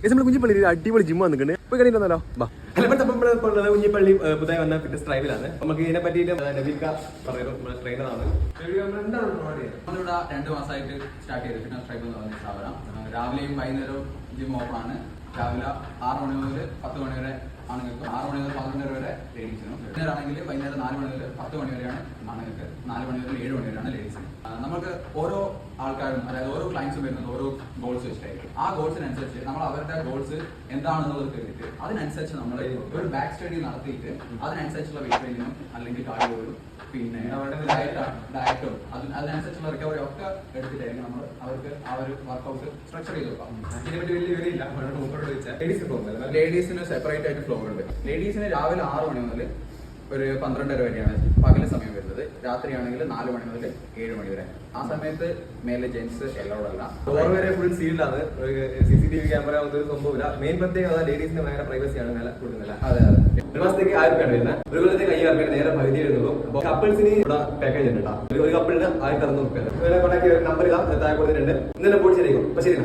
നമ്മൾ കുഞ്ഞിപ്പള്ളി അടിപൊളി ജിം വന്നിട്ടുണ്ട്. പോയി കണ്ടിട്ടുണ്ടല്ലോ. കുഞ്ഞിപ്പള്ളി പുതിയ വന്ന ഫിറ്റ്നസ് ഡ്രൈവിലാണ്. നമുക്ക് ഇതിനെ പറ്റിയിട്ട് ട്രെയിനറാണ്. നമ്മളിവിടെ 2 മാസമായിട്ട് സ്റ്റാർട്ട് ചെയ്ത് ഫിറ്റ്നസ് ഡ്രൈവ് എന്ന് പറഞ്ഞ സ്ഥാപനം. രാവിലെയും വൈകുന്നേരവും ജിം ഓപ്പണാണ്. രാവിലെ 6 മണി മുതൽ 10 മണി വരെ ആണുങ്ങൾക്ക്, 6 മണി മുതൽ 11 വരെ ലേഡീസിനും. വൈകുന്നേരമാണെങ്കിൽ വൈകുന്നേരം 4 മണി മുതൽ 10 മണി വരെയാണ് ആണുങ്ങൾക്ക്, 4 മണി മുതൽ 7 മണി വരെയാണ് ലേഡീസിന്. നമുക്ക് ഓരോ ആൾക്കാരും, അതായത് ഓരോ ക്ലയൻസും വരുന്നത് ഓരോ ഗോൾസ് വെച്ചിട്ടായിരിക്കും. ആ ഗോൾസിനനുസരിച്ച് നമ്മൾ അവരുടെ ഗോൾസ് എന്താണെന്നുള്ളത് കേട്ടിട്ട് അതിനനുസരിച്ച് നമ്മൾ ഒരു ബാക്ക് സ്റ്റഡി നടത്തിയിട്ട് അതിനനുസരിച്ചുള്ള വെയിറ്റ് ട്രെയിനിങ്ങും അല്ലെങ്കിൽ കാർഡിയോയും പിന്നെ ഡയറ്റും അതിനനുസരിച്ചുള്ള റിക്കവറി ഒക്കെ എടുത്തിട്ടായിരിക്കും നമ്മൾ അവർക്ക് ആ ഒരു വർക്കൗട്ട് സ്ട്രക്ചർ ചെയ്ത് വെക്കാം. ലേഡീസിന് സെപ്പറേറ്റ് ആയിട്ട് ഫ്ലോർ ഉണ്ട്. ലേഡീസിന് രാവിലെ 6 മണി മുതൽ ഒരു 12:30 വരെയാണ് പകല് സമയം വരുന്നത്. രാത്രിയാണെങ്കിൽ 4 മണി മുതൽ 7 മണി വരെ. ആ സമയത്ത് മേലെ ജെന്റ്സ് എല്ലാവരോടല്ല, വരെ ഫുൾ സീൽഡാണ്. CCTV ക്യാമറ ഒന്നും സംഭവമില്ല. മെയിൻ പ്രത്യേകത ലേഡീസിന് ഭയങ്കര പ്രൈവസിയാണ് വില കൊടുക്കുന്നില്ല. അതെ അതെ. ഒരു മാസത്തേക്ക് 1000 രൂപയാണ് വരുന്നത്. ഒരു കൊല്ലത്തേക്ക് 5000 നേരെ പകുതി വരുന്നുള്ളൂ. അപ്പോൾ കപ്പിൾസിന് ഇവിടെ പാക്കേജ് ഉണ്ട് കേട്ടോ. ഒരു കപ്പിളിന് 1600 രൂപ. കോൺടാക്ട് നമ്പർ ഇതാ താഴെ കൊടുത്തിട്ടുണ്ട്. ഇന്നലെ പോയി ശരിയാക്കും. അപ്പോൾ ശരി.